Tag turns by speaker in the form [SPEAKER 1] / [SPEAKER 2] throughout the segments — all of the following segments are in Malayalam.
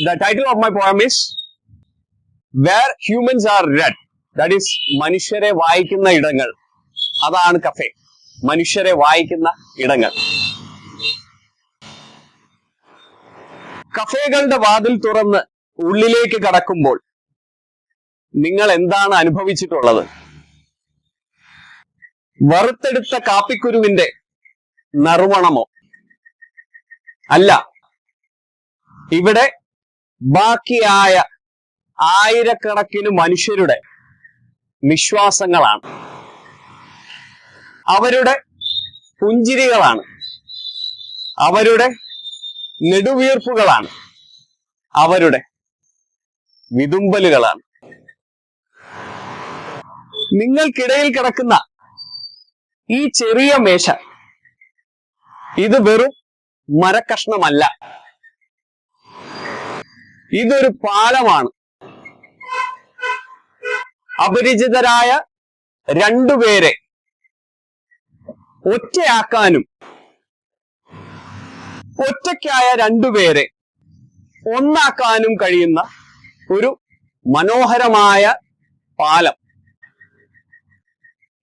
[SPEAKER 1] The title of my poem is Where Humans Are Read. That is, മനുഷ്യരെ വായിക്കുന്ന ഇടങ്ങൾ. അതാണ് കഫേ. മനുഷ്യരെ വായിക്കുന്ന ഇടങ്ങൾ. കഫേകളുടെ വാതിൽ തുറന്ന് ഉള്ളിലേക്ക് കടക്കുമ്പോൾ നിങ്ങൾ എന്താണ് അനുഭവിച്ചിട്ടുള്ളത്? വറുത്തെടുത്ത കാപ്പിക്കുരുവിന്റെ നറുമണമോ? അല്ല, ഇവിടെ ബാക്കിയായ ആയിരക്കണക്കിന് മനുഷ്യരുടെ നിശ്വാസങ്ങളാണ്, അവരുടെ പുഞ്ചിരികളാണ്, അവരുടെ നെടുവീർപ്പുകളാണ്, അവരുടെ വിതുമ്പലുകളാണ്. നിങ്ങൾക്കിടയിൽ കിടക്കുന്ന ഈ ചെറിയ മേശ, ഇത് വെറും മരക്കഷ്ണമല്ല, ഇതൊരു പാലമാണ്. അപരിചിതരായ രണ്ടുപേരെ ഒറ്റയാക്കാനും ഒറ്റയ്ക്കായ രണ്ടുപേരെ ഒന്നാക്കാനും കഴിയുന്ന ഒരു മനോഹരമായ പാലം.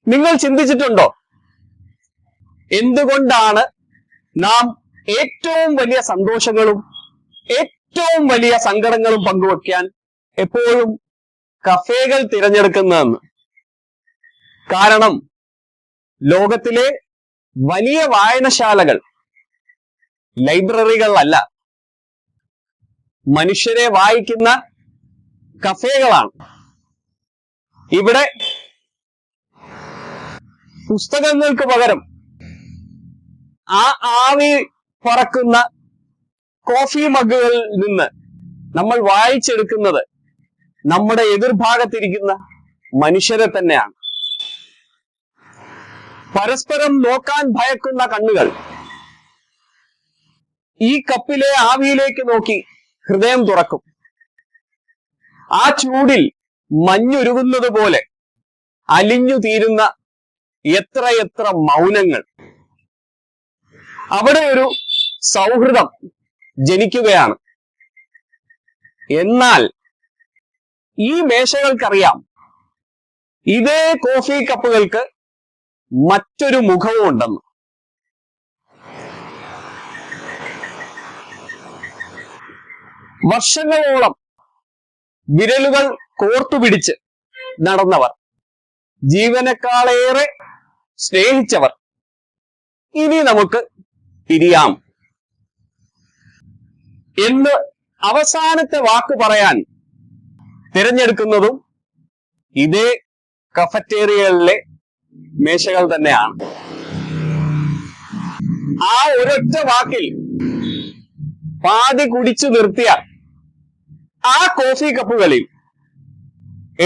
[SPEAKER 1] നിങ്ങൾ ചിന്തിച്ചിട്ടുണ്ടോ എന്തുകൊണ്ടാണ് നാം ഏറ്റവും വലിയ സന്തോഷങ്ങളും ഏറ്റവും വലിയ സങ്കടങ്ങളും പങ്കുവയ്ക്കാൻ എപ്പോഴും കഫേകൾ തിരഞ്ഞെടുക്കുന്നതെന്ന്? കാരണം ലോകത്തിലെ വലിയ വായനശാലകൾ ലൈബ്രറികളല്ല, മനുഷ്യരെ വായിക്കുന്ന കഫേകളാണ്. ഇവിടെ പുസ്തകങ്ങൾക്ക് പകരം ആ ആവി പറക്കുന്ന കോഫി മഗ്ഗുകളിൽ നിന്ന് നമ്മൾ വായിച്ചെടുക്കുന്നത് നമ്മുടെ എതിർഭാഗത്തിരിക്കുന്ന മനുഷ്യരെ തന്നെയാണ്. പരസ്പരം നോക്കാൻ ഭയക്കുന്ന കണ്ണുകൾ ഈ കപ്പിലെ ആവിയിലേക്ക് നോക്കി ഹൃദയം തുറക്കും. ആ ചൂടിൽ മഞ്ഞുരുകുന്നത് പോലെ അലിഞ്ഞു തീരുന്ന എത്രയെത്ര മൗനങ്ങൾ. അവിടെ ഒരു സൗഹൃദം ജനിക്കുകയാണ്. എന്നാൽ ഈ മേശകൾക്കറിയാം, ഇതേ കോഫി കപ്പുകൾക്ക് മറ്റൊരു മുഖവും ഉണ്ടെന്ന്. വർഷങ്ങളോളം വിരലുകൾ കോർത്തുപിടിച്ച് നടന്നവർ, ജീവനേക്കാളേറെ സ്നേഹിച്ചവർ, ഇനി നമുക്ക് പിരിയാം എന്ന് അവസാനത്തെ വാക്ക് പറയാൻ തിരഞ്ഞെടുക്കുന്നതും ഇതേ കഫറ്റേറിയകളിലെ മേശകൾ തന്നെയാണ്. ആ ഒരൊറ്റ വാക്കിൽ പാതി കുടിച്ചു നിർത്തിയാൽ ആ കോഫി കപ്പുകളിൽ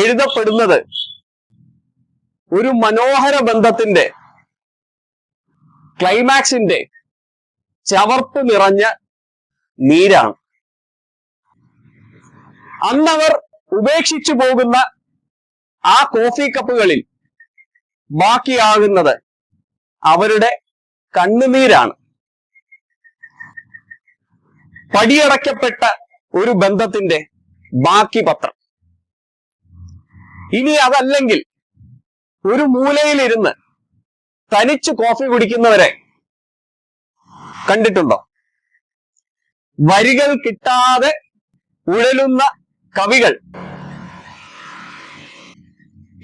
[SPEAKER 1] എഴുതപ്പെടുന്നത് ഒരു മനോഹര ബന്ധത്തിന്റെ ക്ലൈമാക്സിന്റെ ചവർപ്പ് നിറഞ്ഞ നീരാണ്. അന്നവർ ഉപേക്ഷിച്ചു പോകുന്ന ആ കോഫി കപ്പുകളിൽ ബാക്കിയാകുന്നത് അവരുടെ കണ്ണുനീരാണ്. പടിയടക്കപ്പെട്ട ഒരു ബന്ധത്തിന്റെ ബാക്കി പത്രം. ഇനി അതല്ലെങ്കിൽ ഒരു മൂലയിലിരുന്ന് തനിച്ച് കോഫി കുടിക്കുന്നവരെ കണ്ടിട്ടുണ്ടോ? വരികൾ കിട്ടാതെ ഉഴലുന്ന കവികൾ,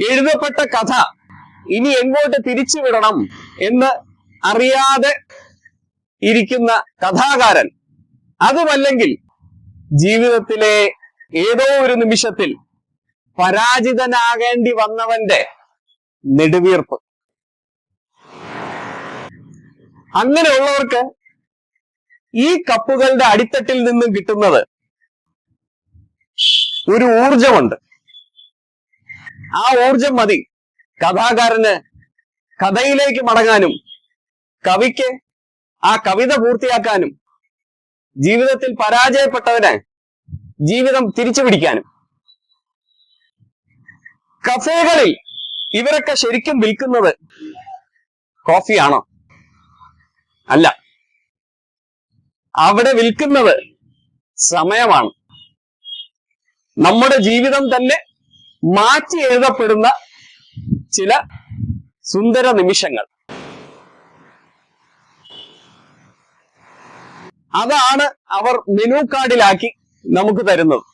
[SPEAKER 1] എഴുതപ്പെട്ട കഥ ഇനി എങ്ങോട്ട് തിരിച്ചുവിടണം എന്ന് അറിയാതെ ഇരിക്കുന്ന കഥാകാരൻ, അതുമല്ലെങ്കിൽ ജീവിതത്തിലെ ഏതോ ഒരു നിമിഷത്തിൽ പരാജിതനാകേണ്ടി വന്നവന്റെ നെടുവീർപ്പ്. അങ്ങനെയുള്ളവർക്ക് ഈ കപ്പുകളുടെ അടിത്തട്ടിൽ നിന്നും കിട്ടുന്നത് ഒരു ഊർജമുണ്ട്. ആ ഊർജം മതി കഥാകാരന് കഥയിലേക്ക് മടങ്ങാനും, കവിക്ക് ആ കവിത പൂർത്തിയാക്കാനും, ജീവിതത്തിൽ പരാജയപ്പെട്ടവന് ജീവിതം തിരിച്ചു പിടിക്കാനും. കഫേകളിൽ ഇവരൊക്കെ ശരിക്കും വിൽക്കുന്നത് കോഫിയാണോ? അല്ല, അവിടെ വിൽക്കുന്നത് സമയമാണ്. നമ്മുടെ ജീവിതം തന്നെ മാറ്റി എഴുതപ്പെടുന്ന ചില സുന്ദര നിമിഷങ്ങൾ. അതാണ് അവർ മെനു കാർഡിലാക്കി നമുക്ക് തരുന്നത്.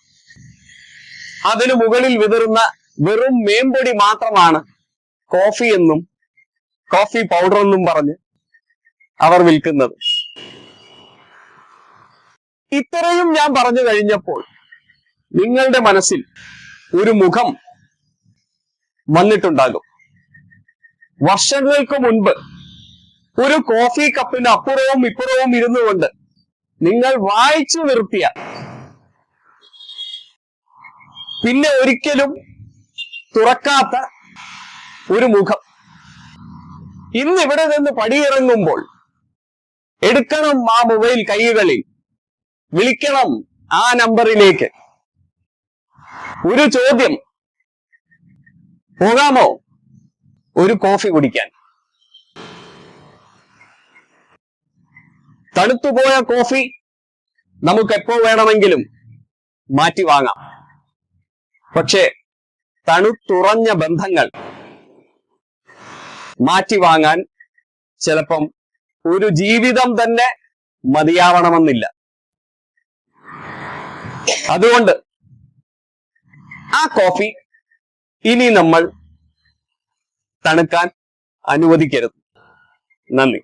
[SPEAKER 1] അതിനു മുകളിൽ വിതറുന്ന വെറും മേമ്പൊടി മാത്രമാണ് കോഫി എന്നും കോഫി പൗഡർ എന്നും പറഞ്ഞ് അവർ വിൽക്കുന്നത്. ഇത്രയും ഞാൻ പറഞ്ഞു കഴിഞ്ഞപ്പോൾ നിങ്ങളുടെ മനസ്സിൽ ഒരു മുഖം വന്നിട്ടുണ്ടാകും. വർഷങ്ങൾക്ക് മുൻപ് ഒരു കോഫി കപ്പിന് അപ്പുറവും ഇപ്പുറവും ഇരുന്നു കൊണ്ട് നിങ്ങൾ വായിച്ചു നിർത്തിയ, പിന്നെ ഒരിക്കലും തുറക്കാത്ത ഒരു മുഖം ഇന്ന് ഇവിടെ നിന്ന് പടിയിറങ്ങുമ്പോൾ എടുക്കണം ആ മൊബൈൽ കൈകളിൽ, വിളിക്കണം ആ നമ്പറിലേക്ക്. ഒരു ചോദ്യം, പോകാമോ ഒരു കോഫി കുടിക്കാൻ? തണുത്തുപോയ കോഫി നമുക്ക് എപ്പോ വേണമെങ്കിലും മാറ്റി വാങ്ങാം. പക്ഷേ തണുത്തുറഞ്ഞ ബന്ധങ്ങൾ മാറ്റി വാങ്ങാൻ ചിലപ്പം ഒരു ജീവിതം തന്നെ മതിയാവണമെന്നില്ല. അതുകൊണ്ട് ആ കോഫി ഇനി നമ്മൾ തണുക്കാൻ അനുവദിക്കരുത്. നന്ദി.